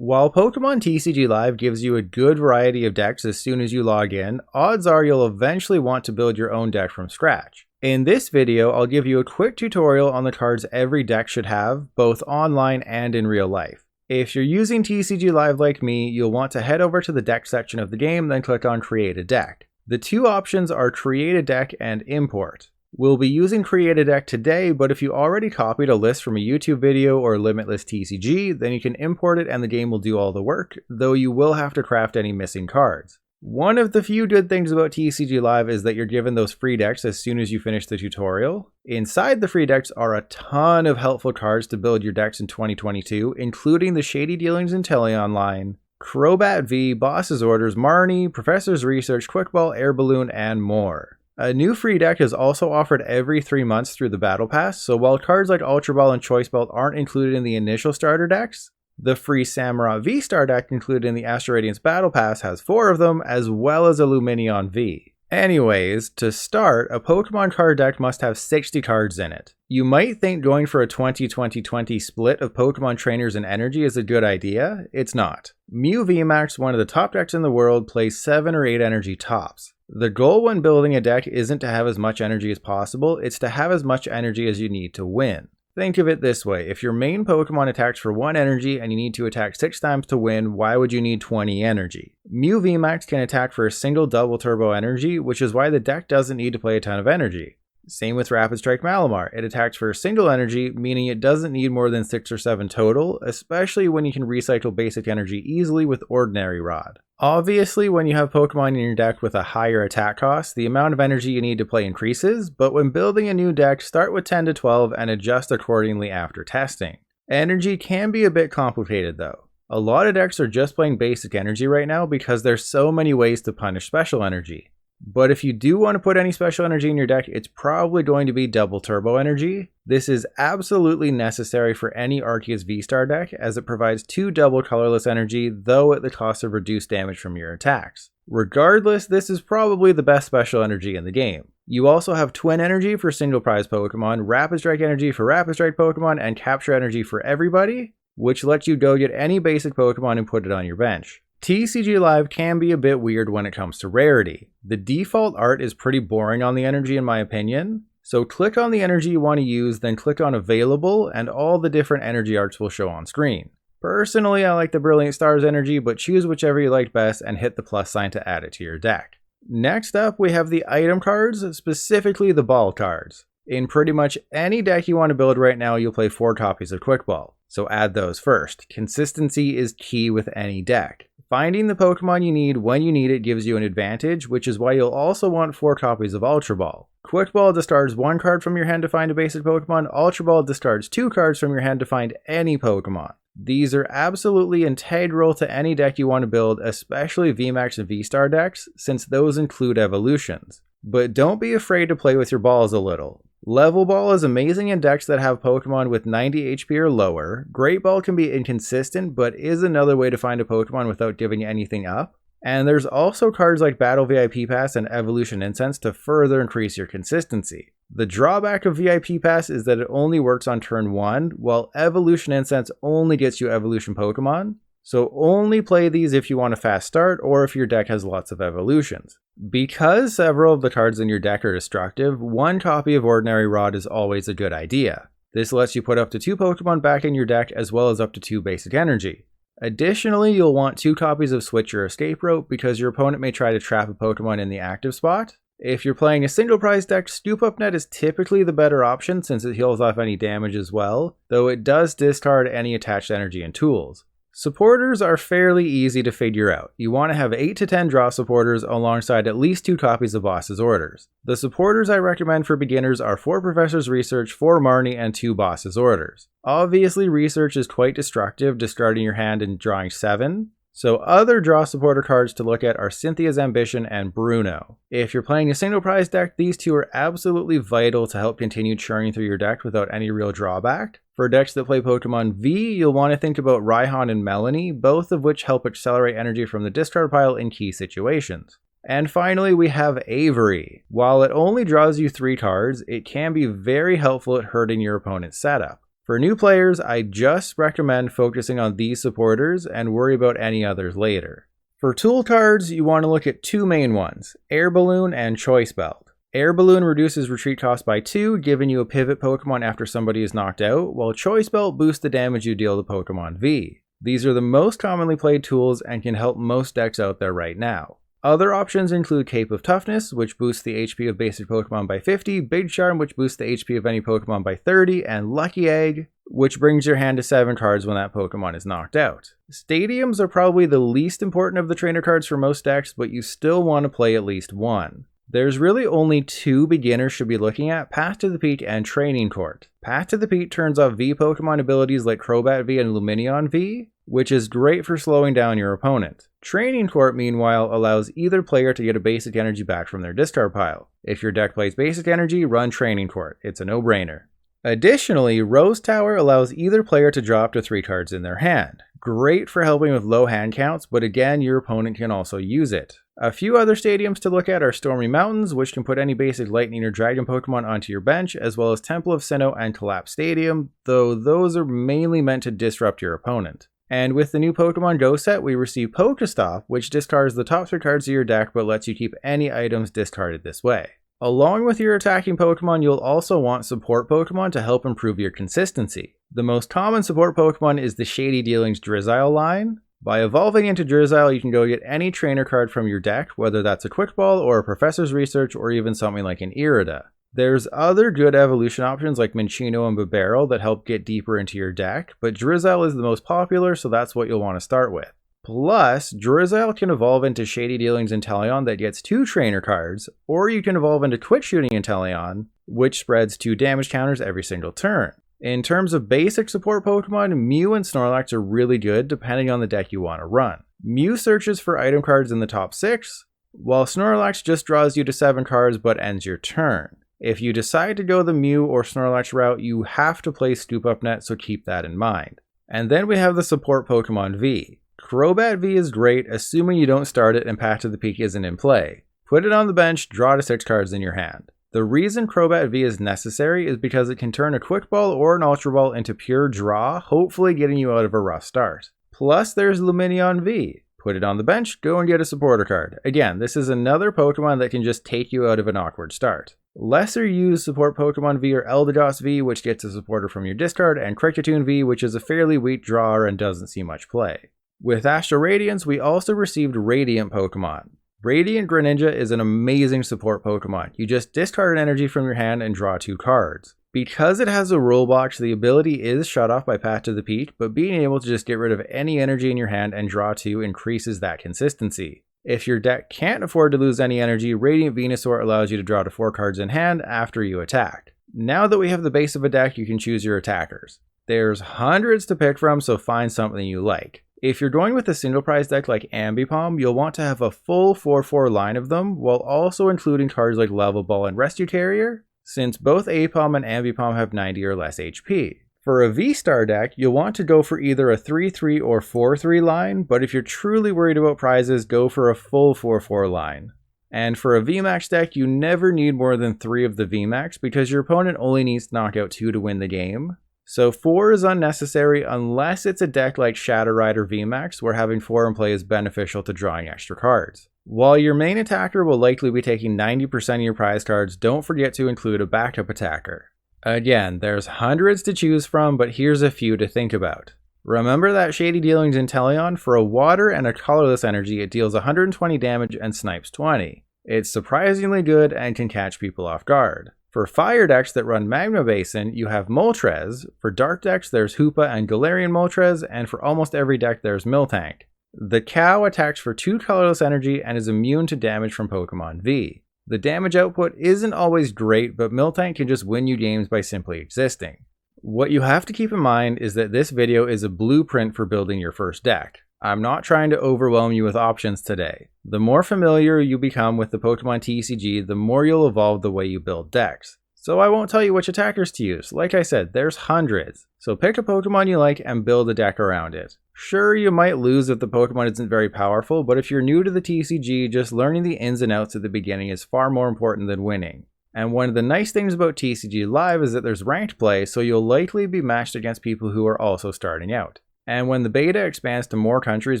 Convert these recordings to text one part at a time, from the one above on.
While Pokemon TCG Live gives you a good variety of decks as soon as you log in, odds are you'll eventually want to build your own deck from scratch. In this video, I'll give you a quick tutorial on the cards every deck should have, both online and in real life. If you're using TCG Live like me, you'll want to head over to the deck section of the game, then click on Create a Deck. The two options are Create a Deck and Import. We'll be using Create a Deck today, but if you already copied a list from a YouTube video or Limitless TCG, then you can import it and the game will do all the work, though you will have to craft any missing cards. One of the few good things about TCG Live is that you're given those free decks as soon as you finish the tutorial. Inside the free decks are a ton of helpful cards to build your decks in 2022, including the Shady Dealings Inteleon line, Crobat V, Boss's Orders, Marnie, Professor's Research, Quick Ball, Air Balloon, and more. A new free deck is also offered every 3 months through the Battle Pass, so while cards like Ultra Ball and Choice Belt aren't included in the initial starter decks, the free Samurott VSTAR deck included in the Astro Radiance Battle Pass has 4 of them, as well as a Lumineon V. Anyways, to start, a Pokemon card deck must have 60 cards in it. You might think going for a 20-20-20 split of Pokemon trainers and energy is a good idea. It's not. Mew VMAX, one of the top decks in the world, plays 7 or 8 energy tops. The goal when building a deck isn't to have as much energy as possible, it's to have as much energy as you need to win. Think of it this way, if your main Pokemon attacks for 1 energy and you need to attack 6 times to win, why would you need 20 energy? Mew VMAX can attack for a single double turbo energy, which is why the deck doesn't need to play a ton of energy. Same with Rapid Strike Malamar, it attacks for a single energy, meaning it doesn't need more than 6 or 7 total, especially when you can recycle basic energy easily with Ordinary Rod. Obviously, when you have Pokemon in your deck with a higher attack cost, the amount of energy you need to play increases, but when building a new deck, start with 10 to 12 and adjust accordingly after testing. Energy can be a bit complicated though. A lot of decks are just playing basic energy right now because there's so many ways to punish special energy. But if you do want to put any special energy in your deck, it's probably going to be double turbo energy. This is absolutely necessary for any ARCEUS VSTAR deck as it provides 2 double colorless energy, though at the cost of reduced damage from your attacks. Regardless, this is probably the best special energy in the game. You also have Twin Energy for single prize Pokemon, Rapid Strike Energy for Rapid Strike Pokemon, and Capture Energy for everybody, which lets you go get any basic Pokemon and put it on your bench. TCG Live can be a bit weird when it comes to rarity. The default art is pretty boring on the energy in my opinion, so click on the energy you want to use, then click on Available, and all the different energy arts will show on screen. Personally, I like the Brilliant Stars energy, but choose whichever you like best and hit the plus sign to add it to your deck. Next up, we have the item cards, specifically the ball cards. In pretty much any deck you want to build right now, you'll play 4 copies of Quick Ball, so add those first. Consistency is key with any deck. Finding the Pokemon you need when you need it gives you an advantage, which is why you'll also want 4 copies of Ultra Ball. Quick Ball discards 1 card from your hand to find a basic Pokemon, Ultra Ball discards 2 cards from your hand to find any Pokemon. These are absolutely integral to any deck you want to build, especially VMAX and VSTAR decks, since those include evolutions. But don't be afraid to play with your balls a little. Level Ball is amazing in decks that have Pokemon with 90 HP or lower. Great Ball can be inconsistent, but is another way to find a Pokemon without giving anything up. And there's also cards like Battle VIP Pass and Evolution Incense to further increase your consistency. The drawback of VIP Pass is that it only works on turn 1, while Evolution Incense only gets you evolution Pokemon. So only play these if you want a fast start or if your deck has lots of evolutions. Because several of the cards in your deck are destructive, 1 copy of Ordinary Rod is always a good idea. This lets you put up to 2 Pokemon back in your deck as well as up to 2 basic energy. Additionally, you'll want 2 copies of Switch or Escape Rope because your opponent may try to trap a Pokemon in the active spot. If you're playing a single prize deck, Scoop Up Net is typically the better option since it heals off any damage as well, though it does discard any attached energy and tools. Supporters are fairly easy to figure out. You want to have 8 to 10 draw supporters alongside at least 2 copies of Boss's Orders. The supporters I recommend for beginners are 4 Professor's Research, 4 Marnie, and 2 Boss's Orders. Obviously, Research is quite destructive, discarding your hand and drawing 7. So other draw supporter cards to look at are Cynthia's Ambition and Bruno. If you're playing a single prize deck, these 2 are absolutely vital to help continue churning through your deck without any real drawback. For decks that play Pokemon V, you'll want to think about Raihan and Melanie, both of which help accelerate energy from the discard pile in key situations. And finally, we have Avery. While it only draws you 3 cards, it can be very helpful at hurting your opponent's setup. For new players, I just recommend focusing on these supporters and worry about any others later. For tool cards, you want to look at two main ones, Air Balloon and Choice Belt. Air Balloon reduces retreat cost by 2, giving you a pivot Pokemon after somebody is knocked out, while Choice Belt boosts the damage you deal to Pokemon V. These are the most commonly played tools and can help most decks out there right now. Other options include Cape of Toughness, which boosts the HP of basic Pokemon by 50, Big Charm, which boosts the HP of any Pokemon by 30, and Lucky Egg, which brings your hand to 7 cards when that Pokemon is knocked out. Stadiums are probably the least important of the trainer cards for most decks, but you still want to play at least one. There's really only 2 beginners should be looking at, Path to the Peak and Training Court. Path to the Peak turns off V Pokemon abilities like Crobat V and Lumineon V, which is great for slowing down your opponent. Training Court, meanwhile, allows either player to get a basic energy back from their discard pile. If your deck plays basic energy, run Training Court. It's a no-brainer. Additionally, Rose Tower allows either player to draw up to 3 cards in their hand. Great for helping with low hand counts, but again, your opponent can also use it. A few other stadiums to look at are Stormy Mountains, which can put any basic Lightning or Dragon Pokemon onto your bench, as well as Temple of Sinnoh and Collapse Stadium, though those are mainly meant to disrupt your opponent. And with the new Pokemon Go set, we receive Pokestop, which discards the top 3 cards of your deck but lets you keep any items discarded this way. Along with your attacking Pokemon, you'll also want support Pokemon to help improve your consistency. The most common support Pokemon is the Shady Dealings Drizzile line. By evolving into Drizzile, you can go get any trainer card from your deck, whether that's a Quick Ball or a Professor's Research or even something like an Irida. There's other good evolution options like Minccino and Bibarel that help get deeper into your deck, but Drizzile is the most popular, so that's what you'll want to start with. Plus, Drizzile can evolve into Shady Dealings Inteleon that gets 2 trainer cards, or you can evolve into Quick Shooting Inteleon, which spreads 2 damage counters every single turn. In terms of basic support Pokemon, Mew and Snorlax are really good depending on the deck you want to run. Mew searches for item cards in the top 6, while Snorlax just draws you to 7 cards but ends your turn. If you decide to go the Mew or Snorlax route, you have to play Scoop Up Net, so keep that in mind. And then we have the support Pokemon V. Crobat V is great, assuming you don't start it and Path to the Peak isn't in play. Put it on the bench, draw to 6 cards in your hand. The reason Crobat V is necessary is because it can turn a Quick Ball or an Ultra Ball into pure draw, hopefully getting you out of a rough start. Plus there's Lumineon V. Put it on the bench, go and get a supporter card. Again, this is another Pokemon that can just take you out of an awkward start. Lesser used support Pokemon V are Eldegoss V, which gets a supporter from your discard, and Kricketune V, which is a fairly weak drawer and doesn't see much play. With Astral Radiance, we also received Radiant Pokemon. Radiant Greninja is an amazing support Pokemon. You just discard an energy from your hand and draw 2 cards. Because it has a rule box, the ability is shut off by Path to the Peak, but being able to just get rid of any energy in your hand and draw 2 increases that consistency. If your deck can't afford to lose any energy, Radiant Venusaur allows you to draw to 4 cards in hand after you attack. Now that we have the base of a deck, you can choose your attackers. There's hundreds to pick from, so find something you like. If you're going with a single prize deck like Ambipom, you'll want to have a full 4/4 line of them, while also including cards like Level Ball and Rescue Carrier, since both Apom and Ambipom have 90 or less HP. For a VSTAR deck, you'll want to go for either a 3/3 or 4/3 line, but if you're truly worried about prizes, go for a full 4/4 line. And for a VMAX deck, you never need more than 3 of the VMAX because your opponent only needs to knock out 2 to win the game. So 4 is unnecessary unless it's a deck like Shadow Rider VMAX, where having 4 in play is beneficial to drawing extra cards. While your main attacker will likely be taking 90% of your prize cards, don't forget to include a backup attacker. Again, there's hundreds to choose from, but here's a few to think about. Remember that Shady Dealings Inteleon? For a water and a colorless energy, it deals 120 damage and snipes 20. It's surprisingly good and can catch people off guard. For fire decks that run Magma Basin, you have Moltres. For dark decks, there's Hoopa and Galarian Moltres, and for almost every deck, there's Miltank. The cow attacks for 2 colorless energy and is immune to damage from Pokemon V. The damage output isn't always great, but Miltank can just win you games by simply existing. What you have to keep in mind is that this video is a blueprint for building your first deck. I'm not trying to overwhelm you with options today. The more familiar you become with the Pokemon TCG, the more you'll evolve the way you build decks. So I won't tell you which attackers to use. Like I said, there's hundreds. So pick a Pokemon you like and build a deck around it. Sure, you might lose if the Pokemon isn't very powerful, but if you're new to the TCG, just learning the ins and outs at the beginning is far more important than winning. And one of the nice things about TCG Live is that there's ranked play, so you'll likely be matched against people who are also starting out. And when the beta expands to more countries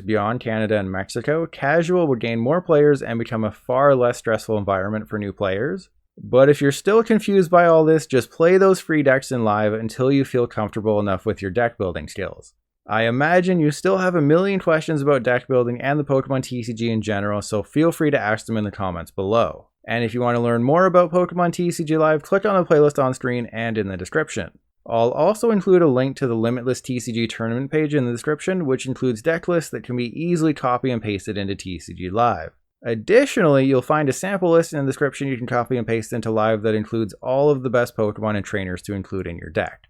beyond Canada and Mexico, casual will gain more players and become a far less stressful environment for new players. But if you're still confused by all this, just play those free decks in Live until you feel comfortable enough with your deck building skills. I imagine you still have a million questions about deck building and the Pokemon TCG in general, so feel free to ask them in the comments below. And if you want to learn more about Pokemon TCG Live, click on the playlist on screen and in the description. I'll also include a link to the Limitless TCG tournament page in the description, which includes deck lists that can be easily copy and pasted into TCG Live. Additionally, you'll find a sample list in the description you can copy and paste into Live that includes all of the best Pokemon and trainers to include in your deck.